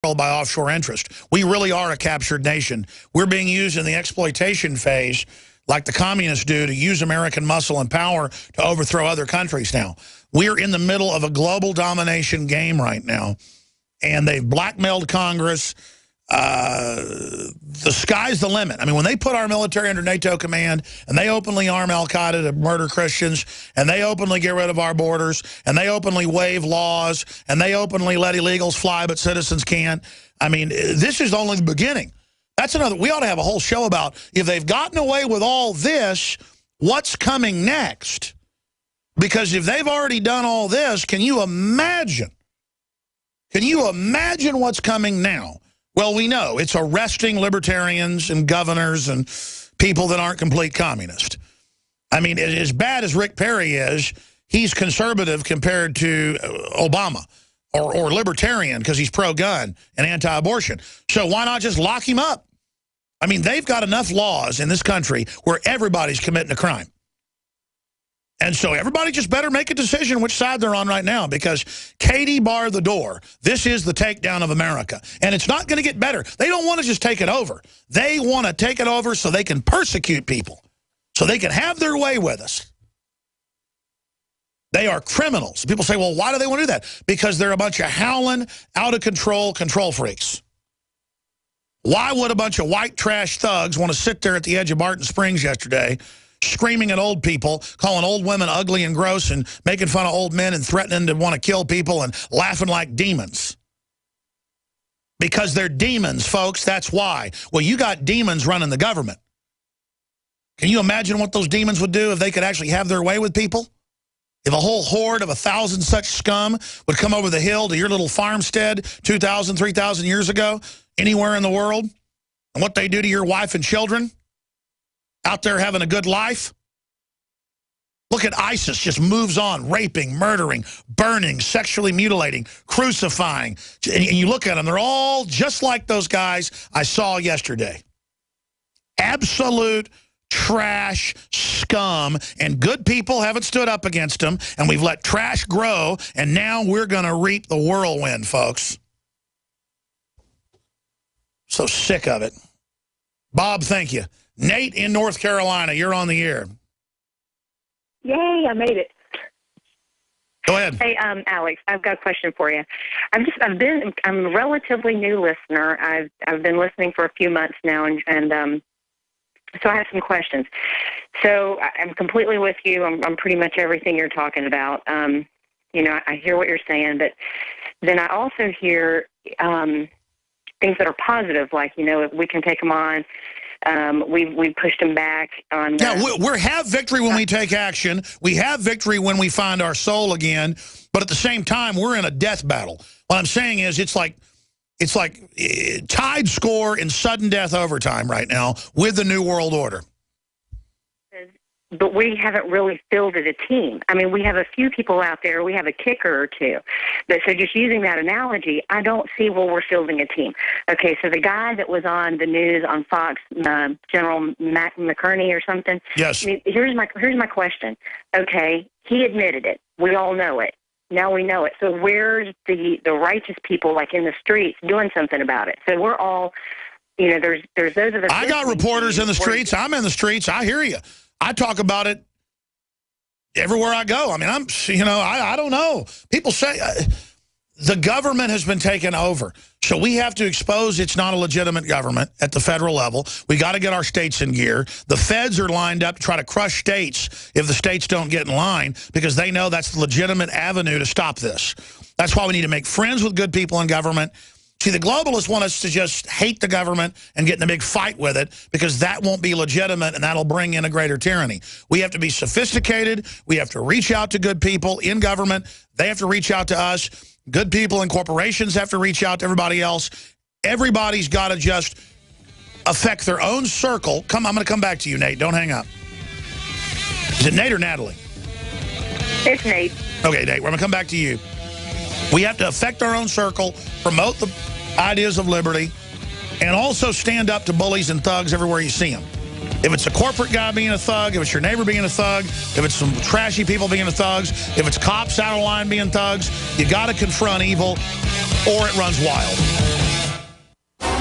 by offshore interest. We really are a captured nation. We're being used in the exploitation phase like the communists do to use American muscle and power to overthrow other countries now. We're in the middle of a global domination game right now, and they've blackmailed Congress. The sky's the limit. I mean, when they put our military under NATO command and they openly arm al-Qaeda to murder Christians and they openly get rid of our borders and they openly waive laws and they openly let illegals fly but citizens can't, I mean, this is only the beginning. That's another, we ought to have a whole show about if they've gotten away with all this, what's coming next? Because if they've already done all this, can you imagine? Can you imagine what's coming now? Well, we know it's arresting libertarians and governors and people that aren't complete communists. I mean, as bad as Rick Perry is, he's conservative compared to Obama or libertarian because he's pro-gun and anti-abortion. So why not just lock him up? I mean, they've got enough laws in this country where everybody's committing a crime. And so everybody just better make a decision which side they're on right now, because Katie barred the door. This is the takedown of America. And it's not going to get better. They don't want to just take it over. They want to take it over so they can persecute people, so they can have their way with us. They are criminals. People say, well, why do they want to do that? Because they're a bunch of howling, out-of-control control freaks. Why would a bunch of white trash thugs want to sit there at the edge of Barton Springs yesterday screaming at old people, calling old women ugly and gross and making fun of old men and threatening to want to kill people and laughing like demons? Because they're demons, folks. That's why. Well, you got demons running the government. Can you imagine what those demons would do if they could actually have their way with people? If a whole horde of 1,000 such scum would come over the hill to your little farmstead 2,000, 3,000 years ago, anywhere in the world, and what they do to your wife and children out there having a good life? Look at ISIS, just moves on, raping, murdering, burning, sexually mutilating, crucifying. And you look at them, they're all just like those guys I saw yesterday. Absolute trash, scum, and good people haven't stood up against them, and we've let trash grow, and now we're going to reap the whirlwind, folks. So sick of it. Bob, thank you. Nate in North Carolina, you're on the air. Yay, I made it. Go ahead. Hey, Alex, I've got a question for you. I'm a relatively new listener. I've been listening for a few months now, and so I have some questions. So I'm completely with you. I'm pretty much everything you're talking about. You know, I hear what you're saying, but then I also hear things that are positive, like, you know, if we can take them on. We've pushed them back on. Yeah, we have victory when we take action. We have victory when we find our soul again. But at the same time, we're in a death battle. What I'm saying is, it's like tied score in sudden death overtime right now with the New World Order. But we haven't really fielded a team. I mean, we have a few people out there. We have a kicker or two. But so just using that analogy, I don't see where we're fielding a team. Okay, so the guy that was on the news on Fox, General McCurney or something. Yes. I mean, here's my question. Okay, he admitted it. We all know it. Now we know it. So where's the righteous people, like in the streets, doing something about it? So we're all, you know, there's those of us. I got reporters in the streets. I'm in the streets. I hear you. I talk about it everywhere I go. I mean, I don't know. People say the government has been taken over. So we have to expose it's not a legitimate government at the federal level. We got to get our states in gear. The feds are lined up to try to crush states if the states don't get in line, because they know that's the legitimate avenue to stop this. That's why we need to make friends with good people in government. See, the globalists want us to just hate the government and get in a big fight with it, because that won't be legitimate and that'll bring in a greater tyranny. We have to be sophisticated. We have to reach out to good people in government. They have to reach out to us. Good people in corporations have to reach out to everybody else. Everybody's got to just affect their own circle. I'm going to come back to you, Nate. Don't hang up. Is it Nate or Natalie? It's Nate. Okay, Nate, we're going to come back to you. We have to affect our own circle, promote the ideas of liberty, and also stand up to bullies and thugs everywhere you see them. If it's a corporate guy being a thug, if it's your neighbor being a thug, if it's some trashy people being thugs, if it's cops out of line being thugs, you got to confront evil or it runs wild.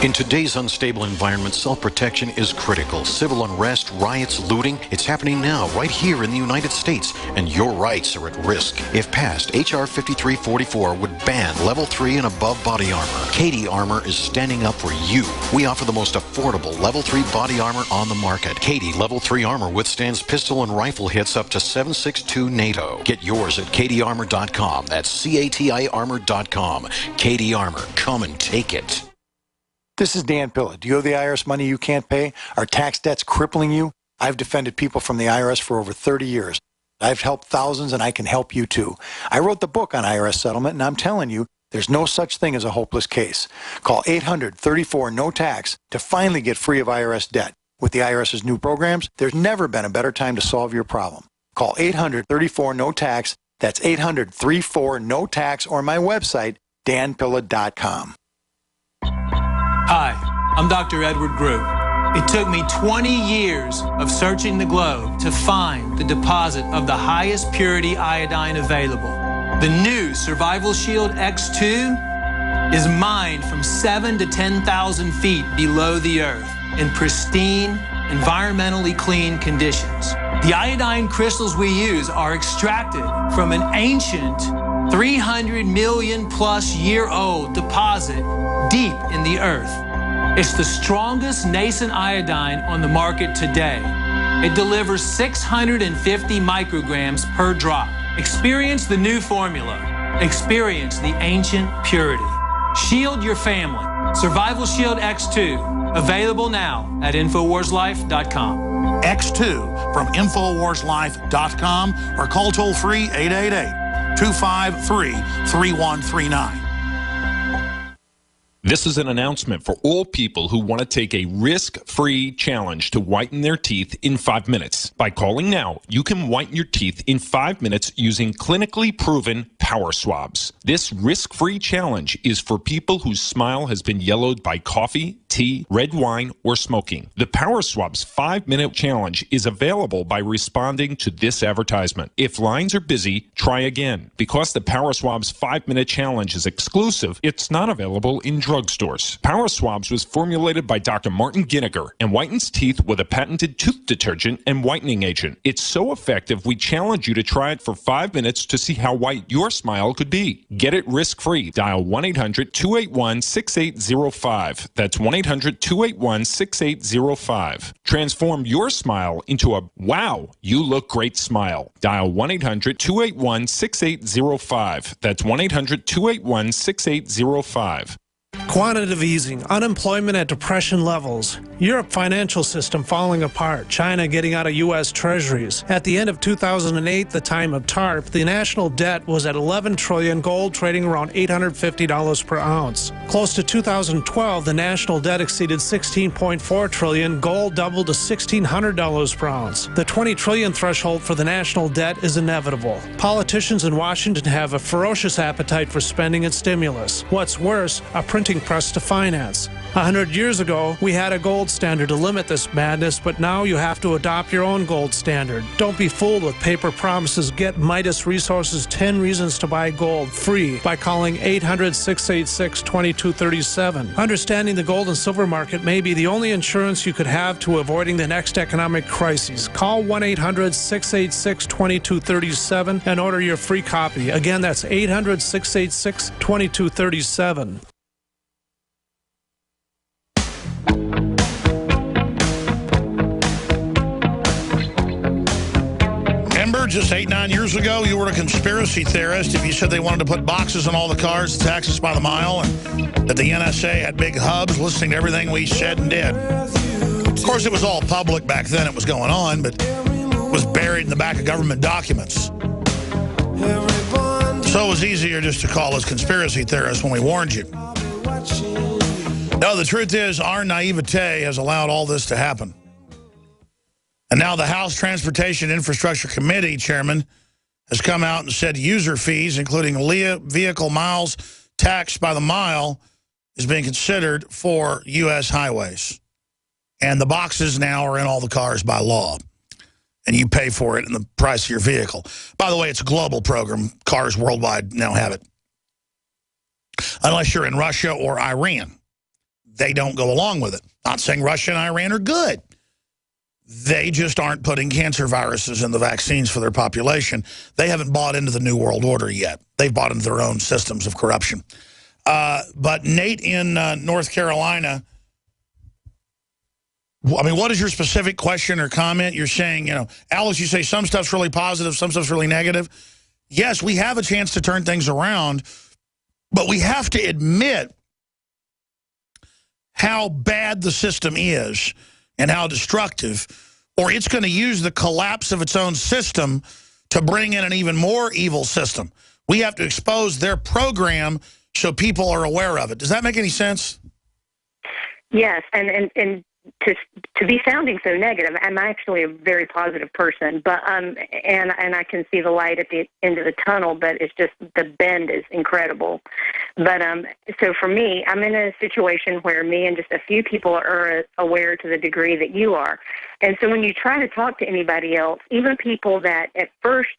In today's unstable environment, self-protection is critical. Civil unrest, riots, looting, it's happening now, right here in the United States, and your rights are at risk. If passed, H.R. 5344 would ban Level 3 and above body armor. Katie Armor is standing up for you. We offer the most affordable Level 3 body armor on the market. Katie Level 3 armor withstands pistol and rifle hits up to 7.62 NATO. Get yours at katiearmor.com. That's CATI armor.com. Katie Armor, come and take it. This is Dan Pilla. Do you owe the IRS money you can't pay? Are tax debts crippling you? I've defended people from the IRS for over 30 years. I've helped thousands, and I can help you too. I wrote the book on IRS settlement, and I'm telling you, there's no such thing as a hopeless case. Call 800-34-NO-TAX to finally get free of IRS debt. With the IRS's new programs, there's never been a better time to solve your problem. Call 800-34-NO-TAX. That's 800-34-NO-TAX, or my website, danpilla.com. Hi, I'm Dr. Edward Group. It took me 20 years of searching the globe to find the deposit of the highest purity iodine available. The new Survival Shield X2 is mined from 7,000 to 10,000 feet below the earth in pristine, environmentally clean conditions. The iodine crystals we use are extracted from an ancient 300 million plus year old deposit deep in the earth. It's the strongest nascent iodine on the market today. It delivers 650 micrograms per drop. Experience the new formula. Experience the ancient purity. Shield your family. Survival Shield X2. Available now at InfoWarsLife.com. X2 from InfoWarsLife.com or call toll-free 888-253-3139. This is an announcement for all people who want to take a risk-free challenge to whiten their teeth in 5 minutes. By calling now, you can whiten your teeth in 5 minutes using clinically proven power swabs. This risk-free challenge is for people whose smile has been yellowed by coffee, tea, red wine, or smoking. The Power Swabs 5-minute challenge is available by responding to this advertisement. If lines are busy, try again. Because the Power Swabs 5-minute challenge is exclusive, it's not available in drugstores. Power Swabs was formulated by Dr. Martin Ginniger and whitens teeth with a patented tooth detergent and whitening agent. It's so effective, we challenge you to try it for 5 minutes to see how white your smile could be. Get it risk-free. Dial 1-800-281-6805. That's 1-800-281-6805. Transform your smile into a wow, you look great smile. Dial 1-800-281-6805. That's 1-800-281-6805. Quantitative easing, unemployment at depression levels, Europe financial system falling apart, China getting out of U.S. treasuries. At the end of 2008, the time of TARP, the national debt was at $11 trillion, gold trading around $850 per ounce. Close to 2012, the national debt exceeded $16.4 trillion, gold doubled to $1,600 per ounce. The $20 trillion threshold for the national debt is inevitable. Politicians in Washington have a ferocious appetite for spending and stimulus. What's worse, a printing press to finance. 100 years ago, we had a gold standard to limit this madness, but now you have to adopt your own gold standard. Don't be fooled with paper promises. Get Midas Resources 10 Reasons to Buy Gold free by calling 800-686-2237. Understanding the gold and silver market may be the only insurance you could have to avoiding the next economic crisis. Call 1-800-686-2237 and order your free copy. Again, that's 800-686-2237. Remember, just 8-9 years ago, you were a conspiracy theorist if you said they wanted to put boxes on all the cars, taxes by the mile, and that the NSA had big hubs listening to everything we said and did. Of course, it was all public back then. It was going on, but it was buried in the back of government documents. So it was easier just to call us conspiracy theorists when we warned you. No, the truth is our naivete has allowed all this to happen. And now the House Transportation Infrastructure Committee chairman has come out and said user fees, including vehicle miles taxed by the mile, is being considered for U.S. highways. And the boxes now are in all the cars by law. And you pay for it in the price of your vehicle. By the way, it's a global program. Cars worldwide now have it. Unless you're in Russia or Iran. they don't go along with it. Not saying Russia and Iran are good. They just aren't putting cancer viruses in the vaccines for their population. They haven't bought into the New World Order yet. They've bought into their own systems of corruption. But Nate in North Carolina, I mean, what is your specific question or comment? You're saying, you know, Alice, you say some stuff's really positive, some stuff's really negative. Yes, we have a chance to turn things around, but we have to admit how bad the system is and how destructive, or it's going to use the collapse of its own system to bring in an even more evil system. We have to expose their program so people are aware of it. Does that make any sense? Yes, and to be sounding so negative, I'm actually a very positive person, but and I can see the light at the end of the tunnel, but it's just the bend is incredible. But so for me, I'm in a situation where me and just a few people are aware to the degree that you are. And so when you try to talk to anybody else, even people that at first,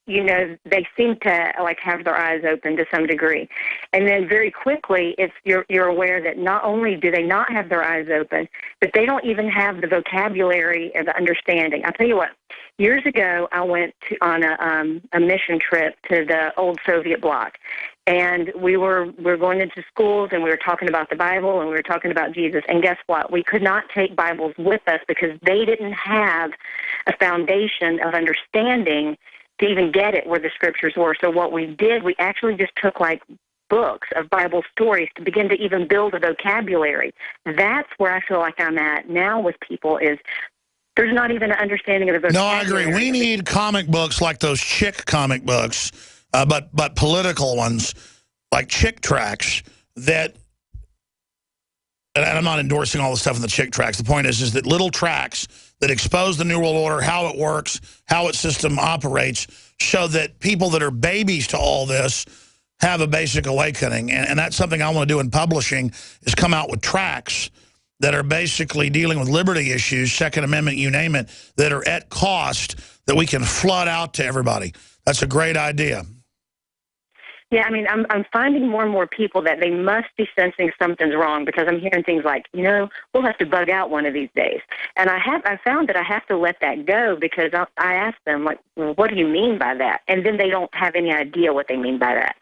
you know, they seem to like have their eyes open to some degree. And then very quickly, you're aware that not only do they not have their eyes open, but they don't even have the vocabulary or the understanding. I'll tell you what, years ago, I went on a mission trip to the old Soviet bloc. And we were going into schools, and we were talking about the Bible, and we were talking about Jesus. And guess what? We could not take Bibles with us because they didn't have a foundation of understanding to even get it where the scriptures were. So what we did, we actually just took like books of Bible stories to begin to even build a vocabulary. That's where I feel like I'm at now with people is there's not even an understanding of the vocabulary. No, I agree. We need comic books like those chick comic books, but political ones like chick tracts that, and I'm not endorsing all the stuff in the chick tracts. The point is that little tracts that expose the New World Order, how it works, how its system operates, so that people that are babies to all this have a basic awakening. And that's something I want to do in publishing, is come out with tracts that are basically dealing with liberty issues, Second Amendment, you name it, that are at cost that we can flood out to everybody. That's a great idea. Yeah, I mean, I'm finding more and more people that they must be sensing something's wrong because I'm hearing things like, you know, we'll have to bug out one of these days. And I found that I have to let that go because I ask them, like, well, what do you mean by that? And then they don't have any idea what they mean by that.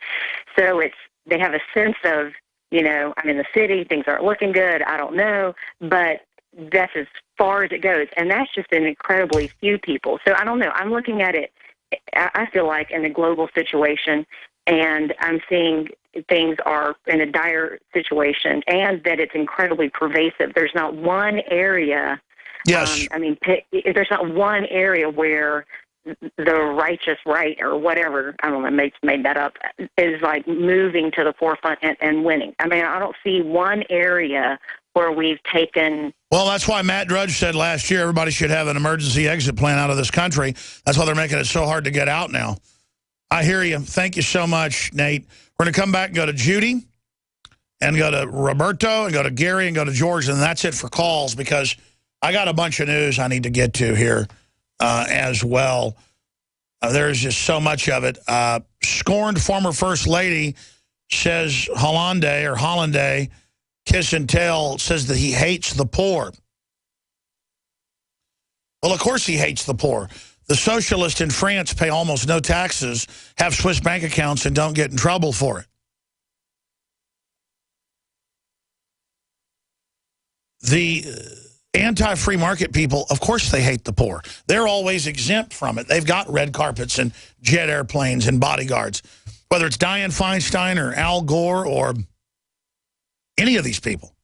So they have a sense of, you know, I'm in the city, things aren't looking good, I don't know, but that's as far as it goes. And that's just an incredibly few people. So I don't know. I'm looking at it, I feel like, in a global situation. And I'm seeing things are in a dire situation and that it's incredibly pervasive. There's not one area, yes. There's not one area where the righteous right or whatever, I don't know, made that up, is like moving to the forefront and winning. I mean, I don't see one area where we've taken... Well, that's why Matt Drudge said last year everybody should have an emergency exit plan out of this country. That's why they're making it so hard to get out now. I hear you. Thank you so much, Nate. We're going to come back and go to Judy and go to Roberto and go to Gary and go to George, and that's it for calls because I got a bunch of news I need to get to here as well. There's just so much of it. Scorned former First Lady says Hollande, kiss and tell, says that he hates the poor. Well, of course he hates the poor. The socialists in France pay almost no taxes, have Swiss bank accounts, and don't get in trouble for it. The anti-free market people, of course they hate the poor. They're always exempt from it. They've got red carpets and jet airplanes and bodyguards. Whether it's Dianne Feinstein or Al Gore or any of these people.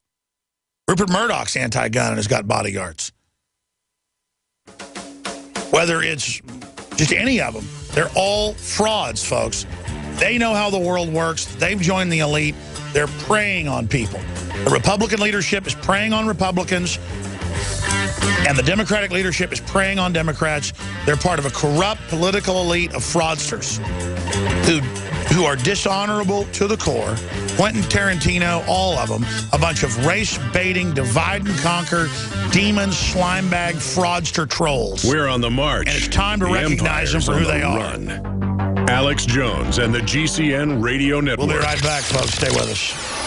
Rupert Murdoch's anti-gun and has got bodyguards. Whether it's just any of them, they're all frauds, folks. They know how the world works. They've joined the elite. They're preying on people. The Republican leadership is preying on Republicans, and the Democratic leadership is preying on Democrats. They're part of a corrupt political elite of fraudsters who are dishonorable to the core. Quentin Tarantino, all of them, a bunch of race-baiting, divide-and-conquer, demon, slimebag, fraudster trolls. We're on the march. And it's time to recognize them for who they are. Alex Jones and the GCN Radio Network. We'll be right back, folks. Stay with us.